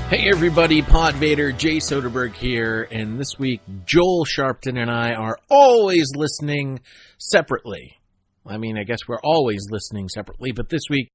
Hey everybody, Podvader, Jay Soderberg here, and this week Joel Sharpton and I are always listening separately. I mean, I guess we're always listening separately, but this week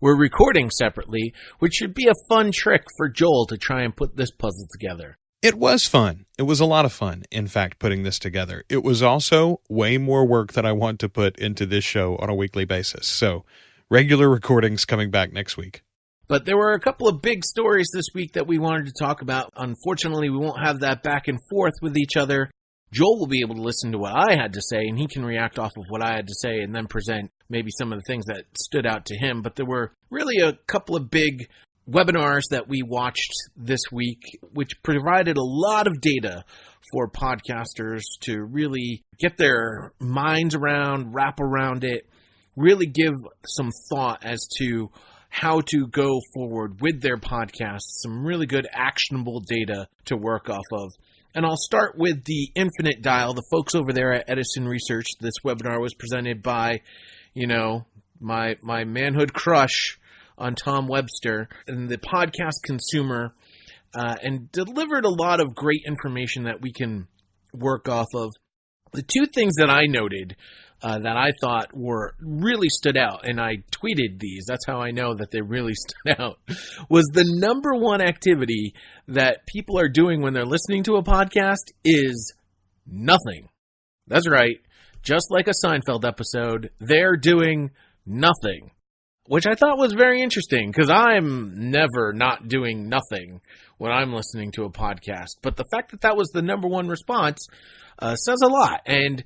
we're recording separately, which should be a fun trick for Joel to try and put this puzzle together. It was fun. It was a lot of fun, in fact, putting this together. It was also way more work that I want to put into this show on a weekly basis. So, regular recordings coming back next week. But there were a couple of big stories this week that we wanted to talk about. Unfortunately, we won't have that back and forth with each other. Joel will be able to listen to what I had to say, and he can react off of what I had to say and then present maybe some of the things that stood out to him. But there were really a couple of big webinars that we watched this week, which provided a lot of data for podcasters to really get their minds around, wrap around it, really give some thought as to how to go forward with their podcast, some really good actionable data to work off of. And I'll start with the Infinite Dial, the folks over there at Edison Research. This webinar was presented by, my manhood crush on Tom Webster and the podcast consumer, and delivered a lot of great information that we can work off of. The two things that I noted that I thought were really stood out, and I tweeted these, that's how I know that they really stood out, was the number one activity that people are doing when they're listening to a podcast is nothing. That's right. Just like a Seinfeld episode, they're doing nothing, which I thought was very interesting because I'm never not doing nothing when I'm listening to a podcast. But the fact that that was the number one response says a lot and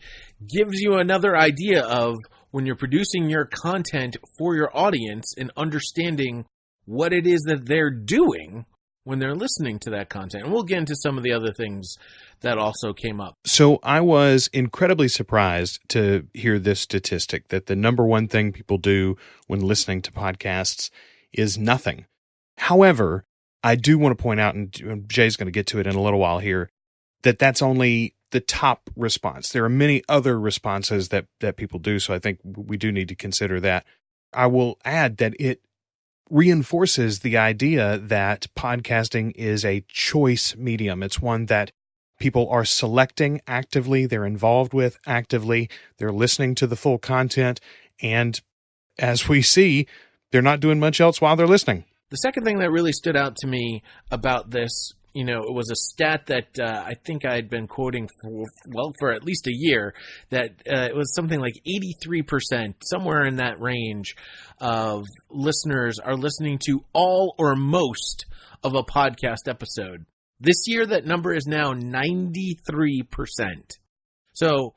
gives you another idea of when you're producing your content for your audience and understanding what it is that they're doing when they're listening to that content. And we'll get into some of the other things that also came up. So I was incredibly surprised to hear this statistic that the number one thing people do when listening to podcasts is nothing. However, I do want to point out, and Jay's going to get to it in a little while here, that that's only the top response. There are many other responses that people do, so I think we do need to consider that. I will add that it reinforces the idea that podcasting is a choice medium. It's one that people are selecting actively, they're involved with actively, they're listening to the full content, and as we see, they're not doing much else while they're listening. The second thing that really stood out to me about this, it was a stat that I think I had been quoting for at least a year, that it was something like 83%, somewhere in that range, of listeners are listening to all or most of a podcast episode. This year, that number is now 93%. So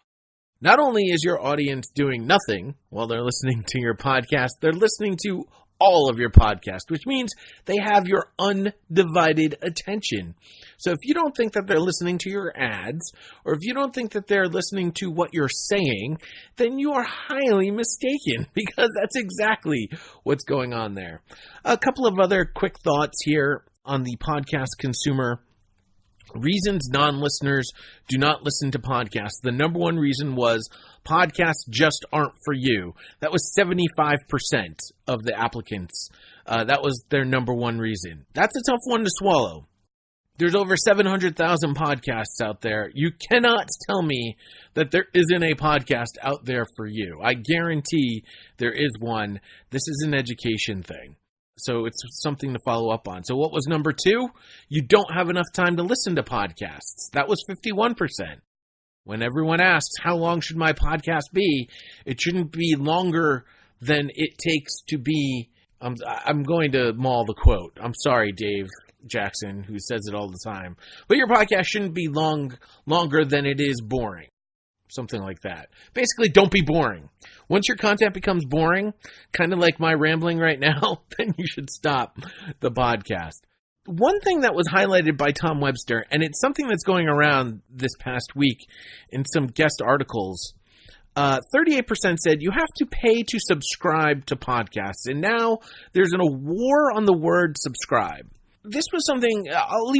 not only is your audience doing nothing while they're listening to your podcast, they're listening to all of your podcast, which means they have your undivided attention. So if you don't think that they're listening to your ads, or if you don't think that they're listening to what you're saying, then you are highly mistaken, because that's exactly what's going on there. A couple of other quick thoughts here on the podcast consumer. Reasons non-listeners do not listen to podcasts. The number one reason was podcasts just aren't for you. That was 75% of the applicants. That was their number one reason. That's a tough one to swallow. There's over 700,000 podcasts out there. You cannot tell me that there isn't a podcast out there for you. I guarantee there is one. This is an education thing. So it's something to follow up on. So what was number two? You don't have enough time to listen to podcasts. That was 51%. When everyone asks, how long should my podcast be? It shouldn't be longer than it takes to be. I'm going to maul the quote. I'm sorry, Dave Jackson, who says it all the time. But your podcast shouldn't be longer than it is boring. Something like that. Basically, don't be boring. Once your content becomes boring, kind of like my rambling right now, then you should stop the podcast. One thing that was highlighted by Tom Webster, and it's something that's going around this past week in some guest articles, 38% said you have to pay to subscribe to podcasts. And now there's a war on the word subscribe. This was something, I'll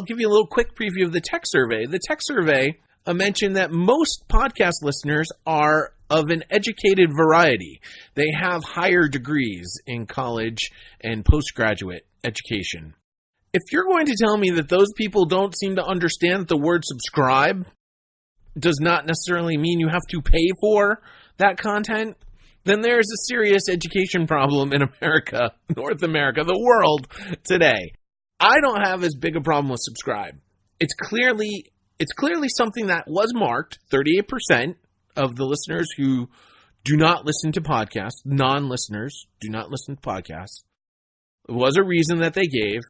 give you a little quick preview of the tech survey. The tech survey mentioned that most podcast listeners are of an educated variety. They have higher degrees in college and postgraduate education. If you're going to tell me that those people don't seem to understand that the word subscribe does not necessarily mean you have to pay for that content, then there's a serious education problem in America, North America, the world today. I don't have as big a problem with subscribe. It's clearly something that was marked. 38% of the listeners who do not listen to podcasts, non-listeners do not listen to podcasts. It was a reason that they gave.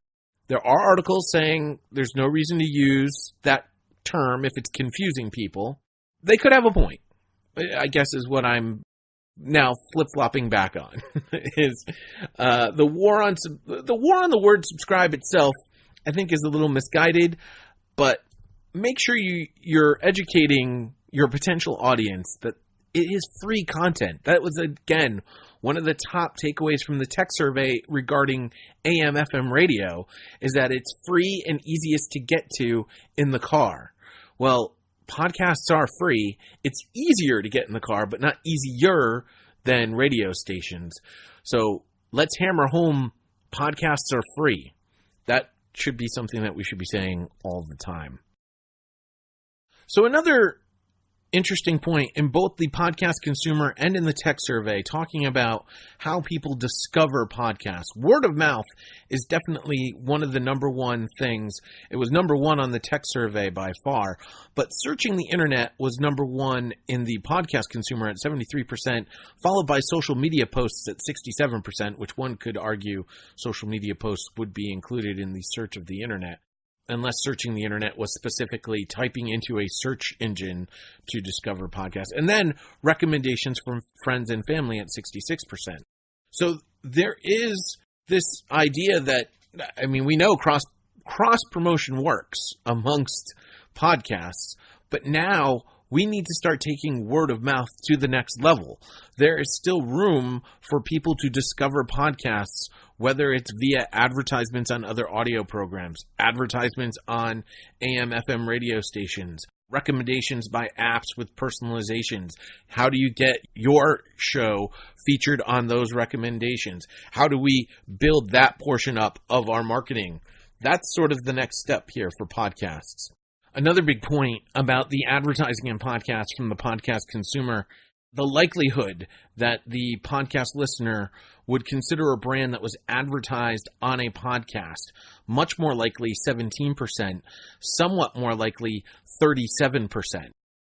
There are articles saying there's no reason to use that term if it's confusing people. They could have a point, I guess, is what I'm now flip-flopping back on. is the war on the word subscribe itself, I think, is a little misguided, but make sure you're educating your potential audience that it is free content. That was, again, one of the top takeaways from the tech survey regarding AM/FM radio, is that it's free and easiest to get to in the car. Well, podcasts are free. It's easier to get in the car, but not easier than radio stations. So let's hammer home, podcasts are free. That should be something that we should be saying all the time. So another interesting point in both the podcast consumer and in the tech survey, talking about how people discover podcasts. Word of mouth is definitely one of the number one things. It was number one on the tech survey by far, but searching the internet was number one in the podcast consumer at 73%, followed by social media posts at 67%, which one could argue social media posts would be included in the search of the internet, unless searching the internet was specifically typing into a search engine to discover podcasts. And then recommendations from friends and family at 66%. So there is this idea that, we know cross-promotion works amongst podcasts, but now we need to start taking word of mouth to the next level. There is still room for people to discover podcasts, whether it's via advertisements on other audio programs, advertisements on AM/FM radio stations, recommendations by apps with personalizations. How do you get your show featured on those recommendations? How do we build that portion up of our marketing? That's sort of the next step here for podcasts. Another big point about the advertising in podcasts from the podcast consumer, the likelihood that the podcast listener would consider a brand that was advertised on a podcast, much more likely 17%, somewhat more likely 37%,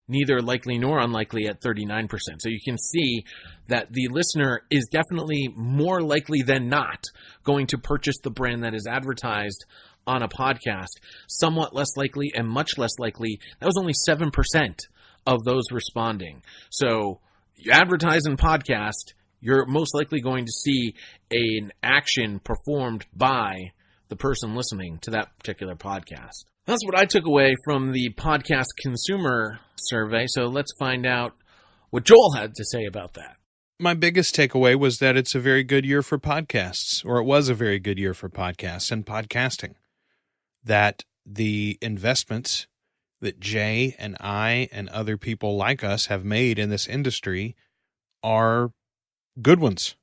neither likely nor unlikely at 39%. So you can see that the listener is definitely more likely than not going to purchase the brand that is advertised on a podcast, somewhat less likely and much less likely. That was only 7% of those responding. So you advertise in podcast, you're most likely going to see an action performed by the person listening to that particular podcast. That's what I took away from the podcast consumer survey. So let's find out what Joel had to say about that. My biggest takeaway was that it's a very good year for podcasts, or it was a very good year for podcasts and podcasting. That the investments that Jay and I and other people like us have made in this industry are good ones,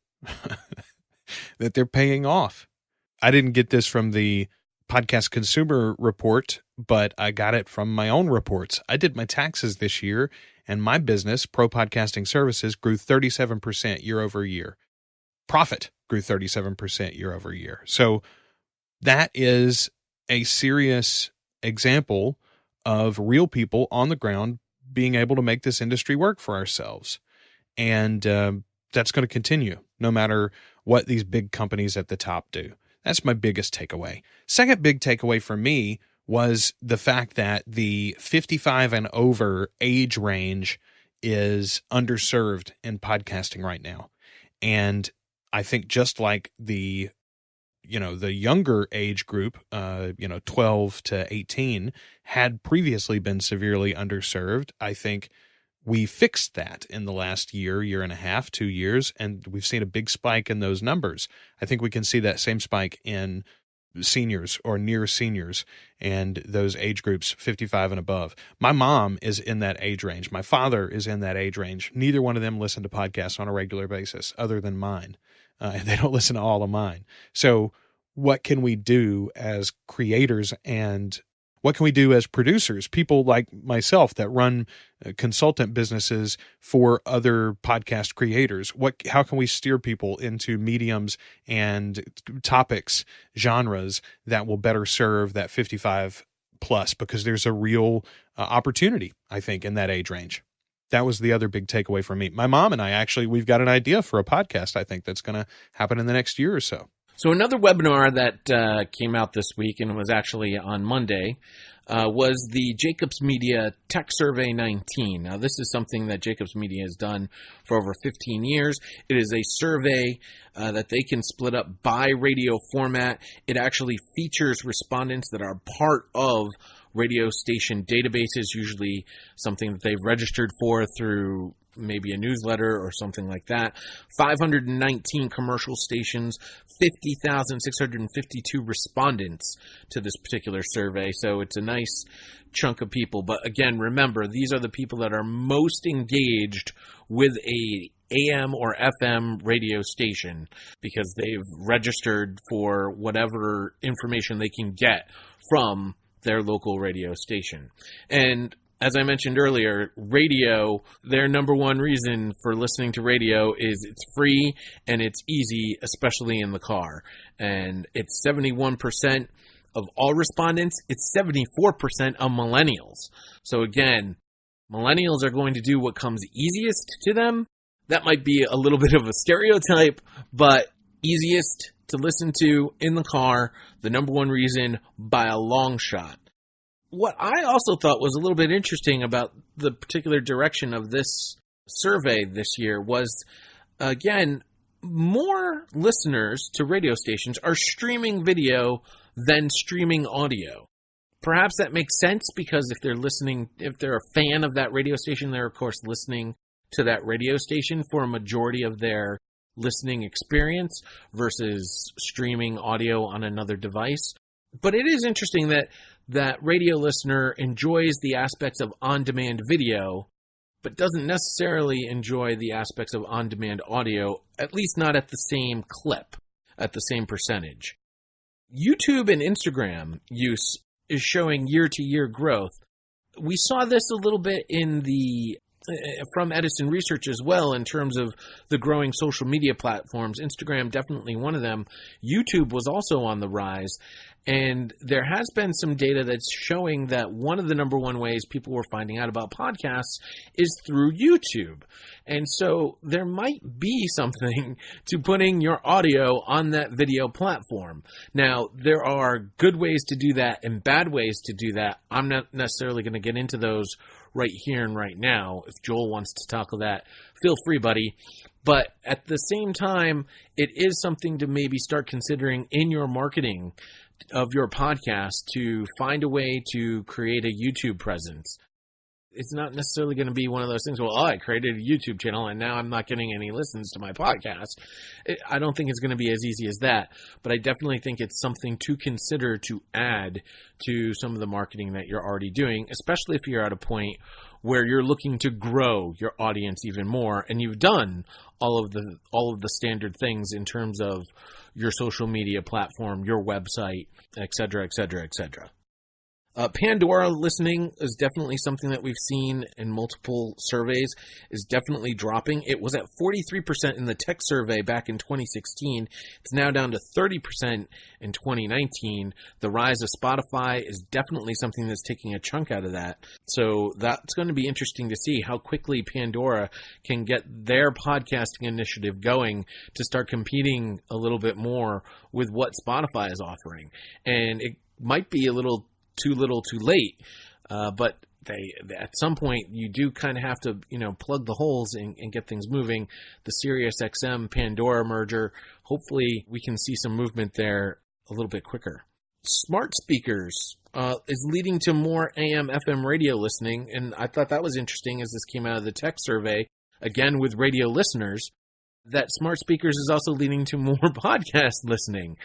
that they're paying off. I didn't get this from the podcast consumer report, but I got it from my own reports. I did my taxes this year, and my business, Pro Podcasting Services, grew 37% year over year. Profit grew 37% year over year. So that is a serious example of real people on the ground being able to make this industry work for ourselves. And that's going to continue no matter what these big companies at the top do. That's my biggest takeaway. Second big takeaway for me was the fact that the 55 and over age range is underserved in podcasting right now. And I think just like the younger age group, 12 to 18 had previously been severely underserved. I think we fixed that in the last year and a half, 2 years, and we've seen a big spike in those numbers. I think we can see that same spike in seniors or near seniors and those age groups 55 and above. My mom is in that age range. My father is in that age range. Neither one of them listen to podcasts on a regular basis other than mine. They don't listen to all of mine. So what can we do as creators and what can we do as producers, people like myself that run consultant businesses for other podcast creators? How can we steer people into mediums and topics, genres that will better serve that 55 plus? Because there's a real opportunity, I think, in that age range. That was the other big takeaway for me. My mom and I we've got an idea for a podcast, I think, that's going to happen in the next year or so. So another webinar that came out this week and was actually on Monday was the Jacobs Media Tech Survey 19. Now, this is something that Jacobs Media has done for over 15 years. It is a survey that they can split up by radio format. It actually features respondents that are part of radio station databases, usually something that they've registered for through maybe a newsletter or something like that. 519 commercial stations, 50,652 respondents to this particular survey. So it's a nice chunk of people. But again, remember, these are the people that are most engaged with a AM or FM radio station because they've registered for whatever information they can get from their local radio station. And as I mentioned earlier, radio, their number one reason for listening to radio is it's free and it's easy, especially in the car. And it's 71% of all respondents. It's 74% of millennials. So again, millennials are going to do what comes easiest to them. That might be a little bit of a stereotype, but easiest to listen to in the car, the number one reason by a long shot. What I also thought was a little bit interesting about the particular direction of this survey this year was, again, more listeners to radio stations are streaming video than streaming audio. Perhaps that makes sense because if they're a fan of that radio station, they're of course listening to that radio station for a majority of their listening experience versus streaming audio on another device. But it is interesting that radio listener enjoys the aspects of on-demand video, but doesn't necessarily enjoy the aspects of on-demand audio, at least not at the same clip, at the same percentage. YouTube and Instagram use is showing year-to-year growth. We saw this a little bit from Edison Research as well in terms of the growing social media platforms. Instagram definitely one of them. YouTube was also on the rise. And there has been some data that's showing that one of the number one ways people were finding out about podcasts is through YouTube. And so there might be something to putting your audio on that video platform. Now, there are good ways to do that and bad ways to do that. I'm not necessarily going to get into those right here and right now. If Joel wants to tackle that, feel free, buddy. But at the same time, it is something to maybe start considering in your marketing of your podcast to find a way to create a YouTube presence. It's not necessarily going to be one of those things, I created a YouTube channel and now I'm not getting any listens to my podcast. I don't think it's going to be as easy as that, but I definitely think it's something to consider to add to some of the marketing that you're already doing, especially if you're at a point where you're looking to grow your audience even more and you've done all of the standard things in terms of your social media platform, your website, et cetera, et cetera, et cetera. Pandora listening is definitely something that we've seen in multiple surveys is definitely dropping. It was at 43% in the tech survey back in 2016. It's now down to 30% in 2019. The rise of Spotify is definitely something that's taking a chunk out of that. So that's going to be interesting to see how quickly Pandora can get their podcasting initiative going to start competing a little bit more with what Spotify is offering. And it might be a little too little too late, but at some point you do kind of have to plug the holes and get things moving. The Sirius XM Pandora merger, hopefully we can see some movement there a little bit quicker. Smart speakers is leading to more AM FM radio listening, and I thought that was interesting as this came out of the tech survey, again with radio listeners, that smart speakers is also leading to more podcast listening.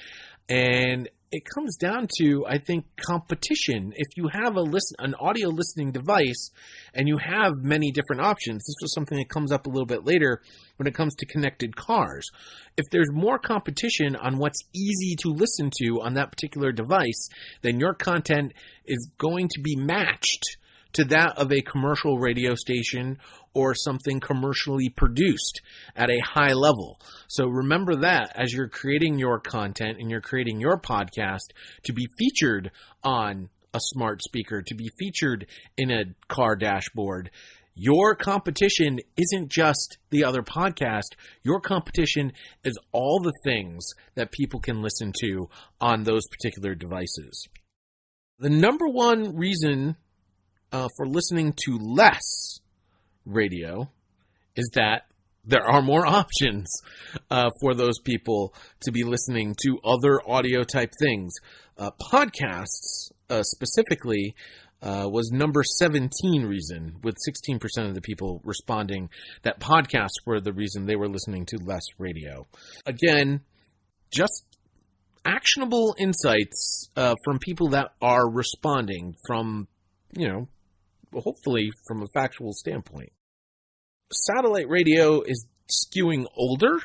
And it comes down to, I think, competition. If you have an audio listening device and you have many different options, this was something that comes up a little bit later when it comes to connected cars. If there's more competition on what's easy to listen to on that particular device, then your content is going to be matched to that of a commercial radio station or something commercially produced at a high level. So remember that as you're creating your content and you're creating your podcast to be featured on a smart speaker, to be featured in a car dashboard. Your competition isn't just the other podcast. Your competition is all the things that people can listen to on those particular devices. The number one reason for listening to less radio is that there are more options for those people to be listening to other audio type things. Podcasts specifically was number 17 reason, with 16% of the people responding that podcasts were the reason they were listening to less radio. Again, just actionable insights from people that are responding from, hopefully from a factual standpoint. Satellite radio is skewing older,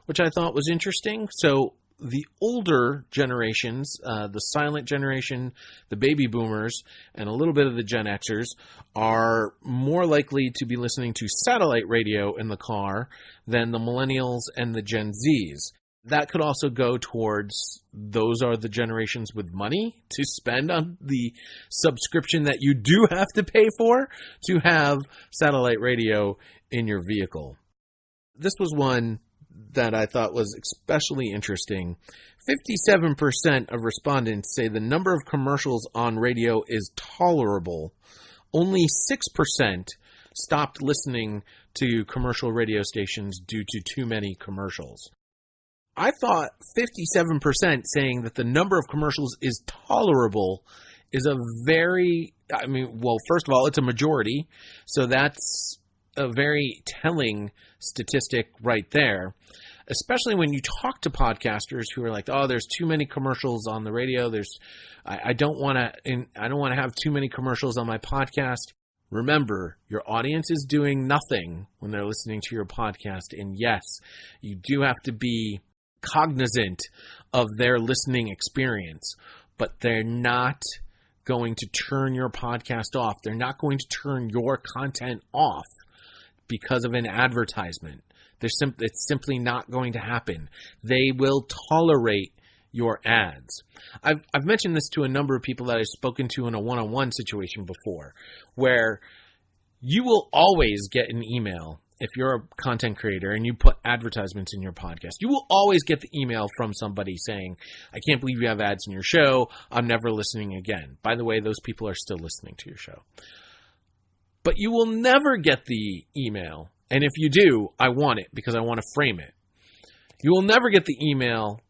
which I thought was interesting. So the older generations, the silent generation, the baby boomers, and a little bit of the Gen Xers are more likely to be listening to satellite radio in the car than the millennials and the Gen Zs. That could also go towards those are the generations with money to spend on the subscription that you do have to pay for to have satellite radio in your vehicle. This was one that I thought was especially interesting. 57% of respondents say the number of commercials on radio is tolerable. Only 6% stopped listening to commercial radio stations due to too many commercials. I thought 57% saying that the number of commercials is tolerable is a very, first of all, it's a majority. So that's a very telling statistic right there, especially when you talk to podcasters who are like, oh, there's too many commercials on the radio. I don't want to have too many commercials on my podcast. Remember, your audience is doing nothing when they're listening to your podcast. And yes, you do have to be cognizant of their listening experience, but they're not going to turn your podcast off. They're not going to turn your content off because of an advertisement. It's simply not going to happen. They will tolerate your ads. I've mentioned this to a number of people that I've spoken to in a one-on-one situation before, where you will always get an email. If you're a content creator and you put advertisements in your podcast, you will always get the email from somebody saying, I can't believe you have ads in your show. I'm never listening again. By the way, those people are still listening to your show. But you will never get the email. And if you do, I want it because I want to frame it. You will never get the email,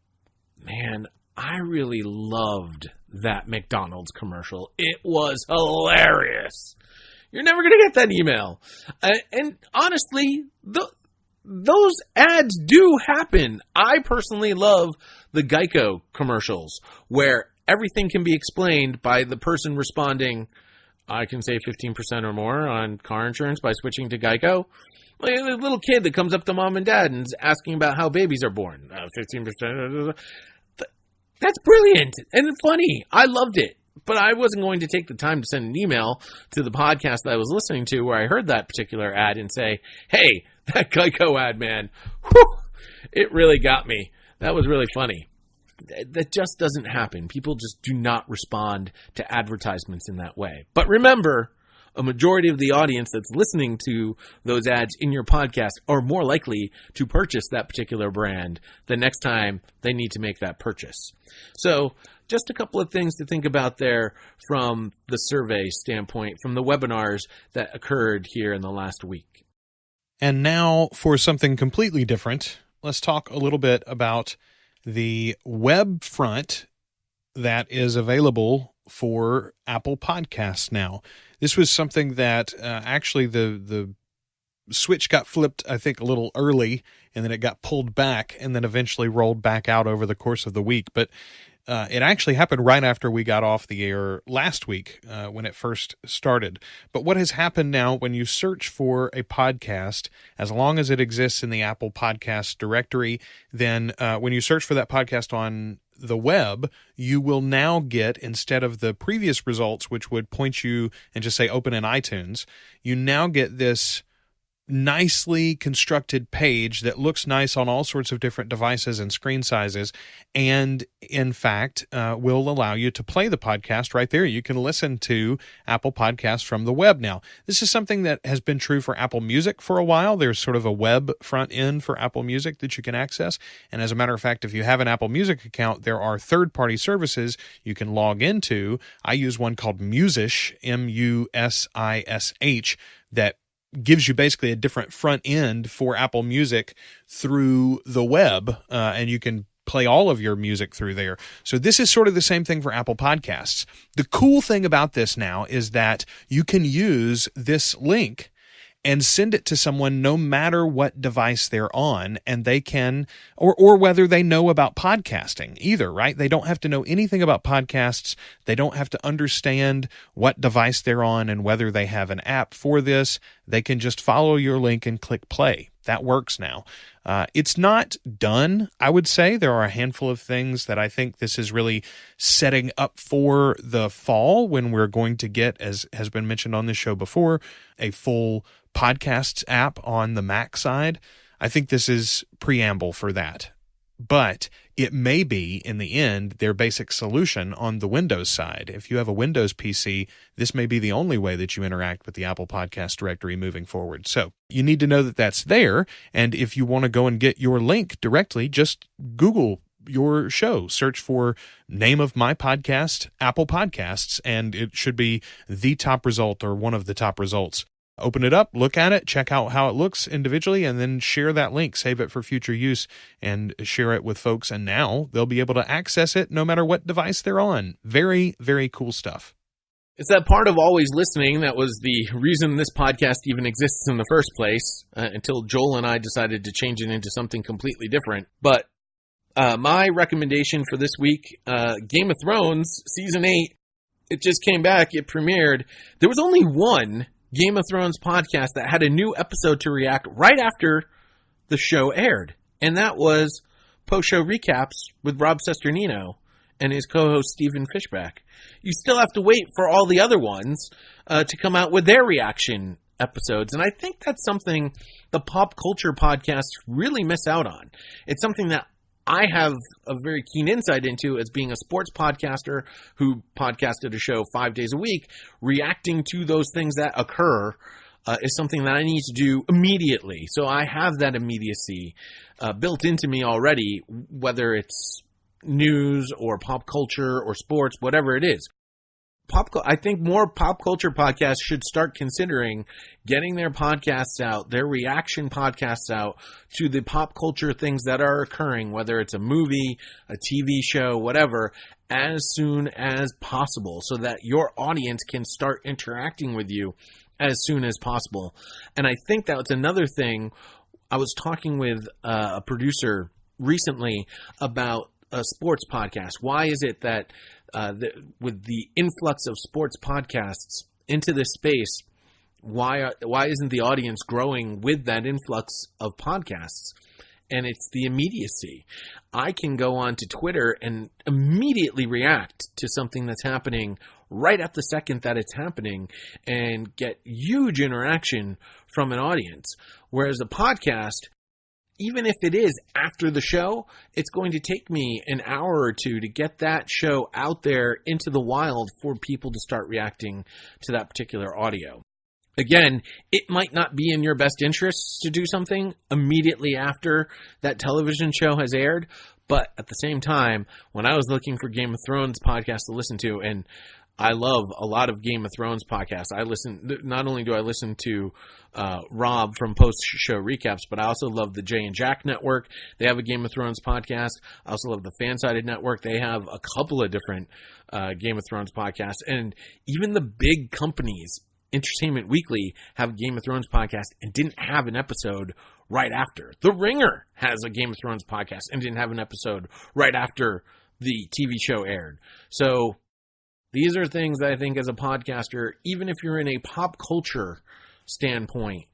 man, I really loved that McDonald's commercial. It was hilarious. You're never going to get that email. And honestly, those ads do happen. I personally love the Geico commercials where everything can be explained by the person responding, I can save 15% or more on car insurance by switching to Geico. Like a little kid that comes up to mom and dad and is asking about how babies are born. 15%. That's brilliant and funny. I loved it. But I wasn't going to take the time to send an email to the podcast that I was listening to where I heard that particular ad and say, hey, that Geico ad, man, it really got me. That was really funny. That just doesn't happen. People just do not respond to advertisements in that way. But remember, a majority of the audience that's listening to those ads in your podcast are more likely to purchase that particular brand the next time they need to make that purchase. So just a couple of things to think about there from the survey standpoint, from the webinars that occurred here in the last week. And now for something completely different, let's talk a little bit about the web front that is available for Apple Podcasts now. This was something that actually the switch got flipped, I think, a little early, and then it got pulled back and then eventually rolled back out over the course of the week. But It actually happened right after we got off the air last week when it first started. But what has happened now, when you search for a podcast, as long as it exists in the Apple Podcast directory, then when you search for that podcast on the web, you will now get, instead of the previous results, which would point you and just say open in iTunes, you now get this nicely constructed page that looks nice on all sorts of different devices and screen sizes, and in fact will allow you to play the podcast right there. You can listen to Apple Podcasts from the web now. This is something that has been true for Apple Music for a while. There's sort of a web front end for Apple Music that you can access, and as a matter of fact, if you have an Apple Music account, there are third-party services you can log into. I use one called Musish, M-U-S-I-S-H, that gives you basically a different front end for Apple Music through the web, and you can play all of your music through there. So this is sort of the same thing for Apple Podcasts. The cool thing about this now is that you can use this link and send it to someone no matter what device they're on, and they can, or whether they know about podcasting either, right? They don't have to know anything about podcasts. They don't have to understand what device they're on and whether they have an app for this. They can just follow your link and click play. That works now. It's not done, I would say. There are a handful of things that I think this is really setting up for the fall, when we're going to get, as has been mentioned on this show before, a full podcasts app on the Mac side. I think this is preamble for that. But it may be, in the end, their basic solution on the Windows side. If you have a Windows PC, this may be the only way that you interact with the Apple Podcast directory moving forward. So you need to know that that's there. And if you want to go and get your link directly, just Google your show, search for name of my podcast, Apple Podcasts, and it should be the top result or one of the top results. Open it up, look at it, check out how it looks individually, and then share that link, save it for future use, and share it with folks. And now they'll be able to access it no matter what device they're on. Very, very cool stuff. It's that part of always listening that was the reason this podcast even exists in the first place, until Joel and I decided to change it into something completely different. But my recommendation for this week, Game of Thrones Season 8, it just came back, it premiered. There was only one Game of Thrones podcast that had a new episode to react right after the show aired, and that was Post-Show Recaps with Rob Cesternino and his co-host Stephen Fishback. You still have to wait for all the other ones to come out with their reaction episodes, and I think that's something the pop culture podcasts really miss out on. It's something that I have a very keen insight into as being a sports podcaster who podcasted a show 5 days a week. Reacting to those things that occur is something that I need to do immediately. So I have that immediacy built into me already, whether it's news or pop culture or sports, whatever it is. I think more pop culture podcasts should start considering getting their podcasts out, their reaction podcasts out to the pop culture things that are occurring, whether it's a movie, a TV show, whatever, as soon as possible so that your audience can start interacting with you as soon as possible. And I think that's another thing. I was talking with a producer recently about a sports podcast. Why is it that with the influx of sports podcasts into this space, why isn't the audience growing with that influx of podcasts? And it's the immediacy. I can go on to Twitter and immediately react to something that's happening right at the second that it's happening and get huge interaction from an audience. Whereas a podcast, even if it is after the show, it's going to take me an hour or two to get that show out there into the wild for people to start reacting to that particular audio. Again, it might not be in your best interests to do something immediately after that television show has aired, but at the same time, when I was looking for Game of Thrones podcasts to listen to, and I love a lot of Game of Thrones podcasts. Not only do I listen to Rob from Post-Show Recaps, but I also love the Jay and Jack Network. They have a Game of Thrones podcast. I also love the Fansided Network. They have a couple of different Game of Thrones podcasts. And even the big companies, Entertainment Weekly, have a Game of Thrones podcast and didn't have an episode right after. The Ringer has a Game of Thrones podcast and didn't have an episode right after the TV show aired. So these are things that I think as a podcaster, even if you're in a pop culture standpoint,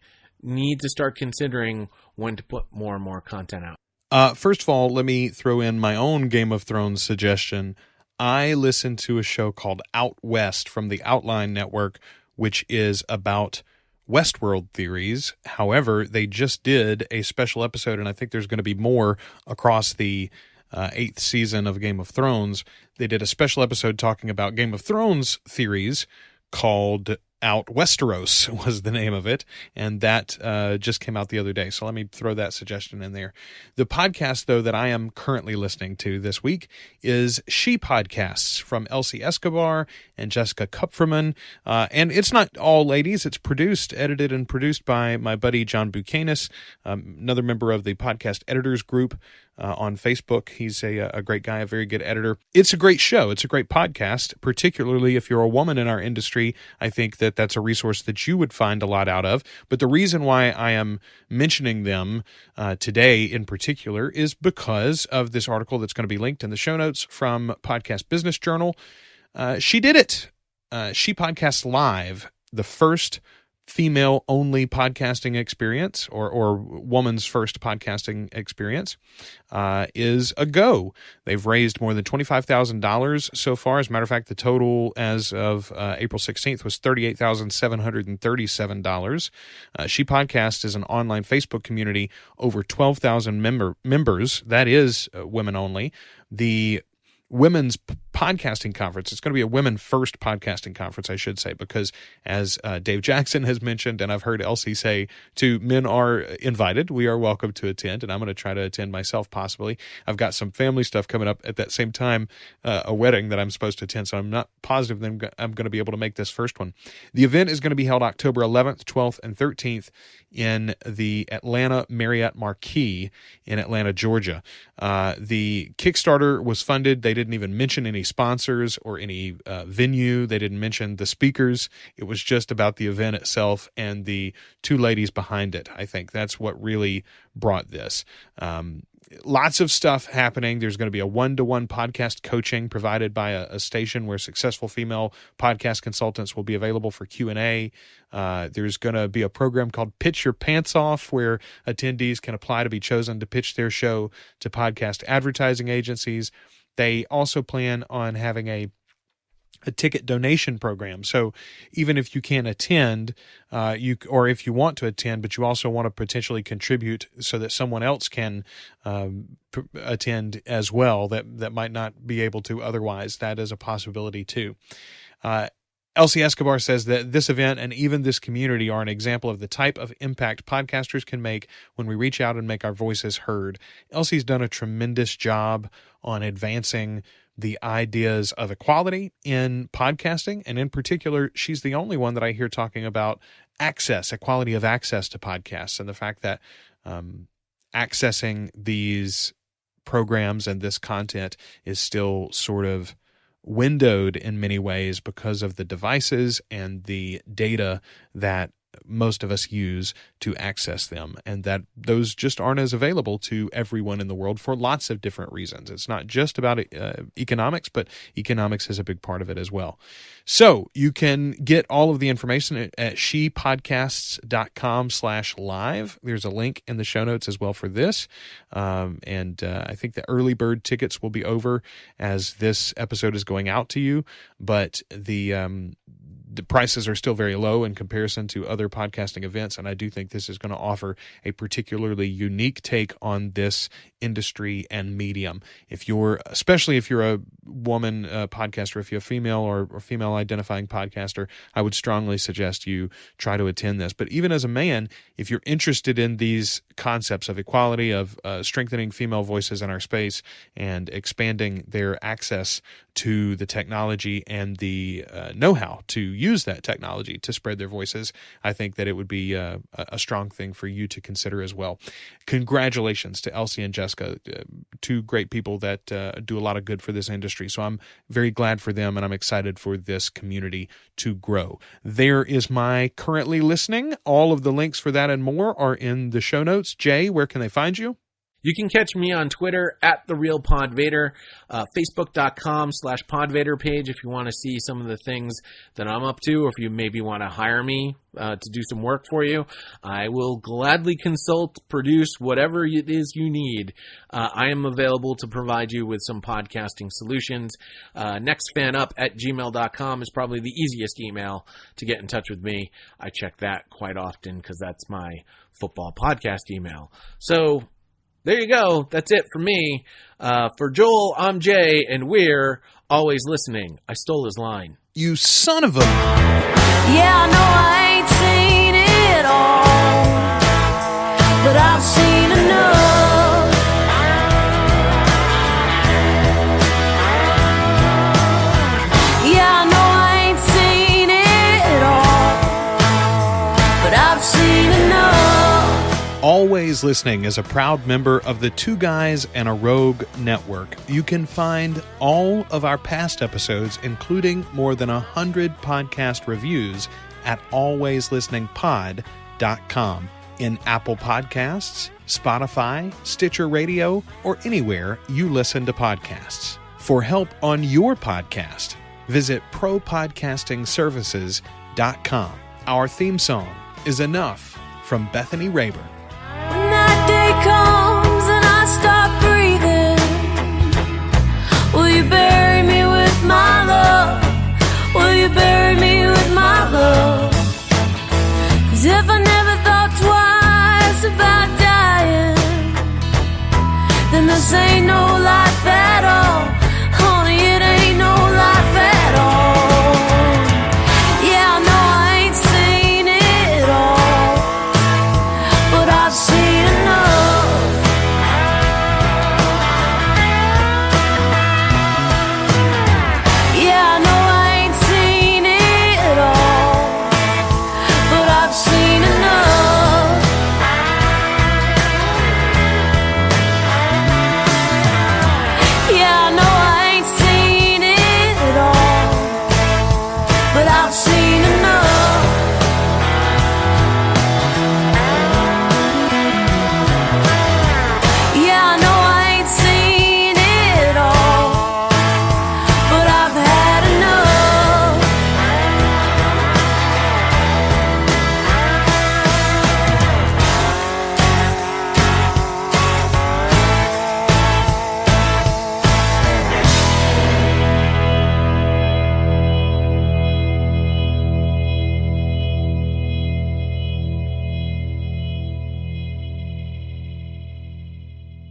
need to start considering when to put more and more content out. First of all, let me throw in my own Game of Thrones suggestion. I listen to a show called Out West from the Outline Network, which is about Westworld theories. However, they just did a special episode, and I think there's going to be more across the 8th season of Game of Thrones. They did a special episode talking about Game of Thrones theories called Out Westeros was the name of it, and that just came out the other day. So let me throw that suggestion in there. The podcast, though, that I am currently listening to this week is She Podcasts from Elsie Escobar and Jessica Kupferman. And it's not all ladies. It's edited and produced by my buddy John Buchanan, another member of the Podcast Editors Group on Facebook. He's a great guy, a very good editor. It's a great show. It's a great podcast, particularly if you're a woman in our industry. I think that that's a resource that you would find a lot out of. But the reason why I am mentioning them today in particular is because of this article that's going to be linked in the show notes from Podcast Business Journal. She did it. She Podcasts Live, the first female-only podcasting experience, or woman's first podcasting experience, is a go. They've raised more than $25,000 so far. As a matter of fact, the total as of April 16th was $38,737. She Podcast is an online Facebook community, over 12,000 members. That is women only. The Women's Podcasting Conference. It's going to be a women-first podcasting conference, I should say, because as Dave Jackson has mentioned, and I've heard Elsie say too, men are invited. We are welcome to attend, and I'm going to try to attend myself possibly. I've got some family stuff coming up at that same time, a wedding that I'm supposed to attend, so I'm not positive that I'm going to be able to make this first one. The event is going to be held October 11th, 12th, and 13th in the Atlanta Marriott Marquis in Atlanta, Georgia. The Kickstarter was funded. They didn't even mention any sponsors or any venue. They didn't mention the speakers. It was just about the event itself and the two ladies behind it. I think that's what really brought this. Lots of stuff happening. There's going to be a one-to-one podcast coaching provided by a station where successful female podcast consultants will be available for Q&A. There's going to be a program called Pitch Your Pants Off, where attendees can apply to be chosen to pitch their show to podcast advertising agencies. They also plan on having a ticket donation program. So even if you can't attend, or if you want to attend, but you also want to potentially contribute so that someone else can attend as well that might not be able to otherwise, that is a possibility too. Elsie Escobar says that this event and even this community are an example of the type of impact podcasters can make when we reach out and make our voices heard. Elsie's done a tremendous job on advancing the ideas of equality in podcasting, and in particular, she's the only one that I hear talking about equality of access to podcasts, and the fact that accessing these programs and this content is still sort of windowed in many ways because of the devices and the data that most of us use to access them, and that those just aren't as available to everyone in the world for lots of different reasons. It's not just about economics, but economics is a big part of it as well. So you can get all of the information at shepodcasts.com/live. There's a link in the show notes as well for this. And I think the early bird tickets will be over as this episode is going out to you, but the prices are still very low in comparison to other podcasting events, and I do think this is going to offer a particularly unique take on this industry and medium. Especially if you're a woman podcaster, if you're a female or female identifying podcaster, I would strongly suggest you try to attend this. But even as a man, if you're interested in these concepts of equality, of strengthening female voices in our space and expanding their access to the technology and the know-how to use that technology to spread their voices, I think that it would be a strong thing for you to consider as well. Congratulations to Elsie and Jessica, two great people that do a lot of good for this industry. So I'm very glad for them, and I'm excited for this community to grow. There is my currently listening. All of the links for that and more are in the show notes. Jay, where can they find you? You can catch me on Twitter at TheRealPodVader, Facebook.com/PodVader page if you want to see some of the things that I'm up to, or if you maybe want to hire me to do some work for you. I will gladly consult, produce whatever it is you need. I am available to provide you with some podcasting solutions. Nextfanup@gmail.com is probably the easiest email to get in touch with me. I check that quite often because that's my football podcast email. So there you go. That's it for me. For Joel, I'm Jay, and we're always listening. I stole his line. You son of a... Yeah, I know I ain't seen it all, but I've seen enough. Yeah, I know I ain't seen it all, but I've seen enough. Always Listening is a proud member of the Two Guys and a Rogue network. You can find all of our past episodes, including more than 100 podcast reviews, at alwayslisteningpod.com, in Apple Podcasts, Spotify, Stitcher Radio, or anywhere you listen to podcasts. For help on your podcast, visit propodcastingservices.com. Our theme song is Enough from Bethany Rayburn. When that day comes and I stop breathing, will you bury me with my love? Will you bury me with my love? 'Cause if I never thought twice about dying, then this ain't no life at all. Honey, it ain't no life at all. Yeah, I know I ain't seen it all, but I've seen enough. Yeah, I know I ain't seen it all, but I've seen enough. Yeah, I know I ain't seen it all, but I've seen enough. Yeah, I know I ain't seen it all, but I've had enough.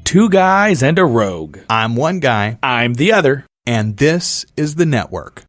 Two Guys and a Rogue. I'm one guy, I'm the other. and this is the network.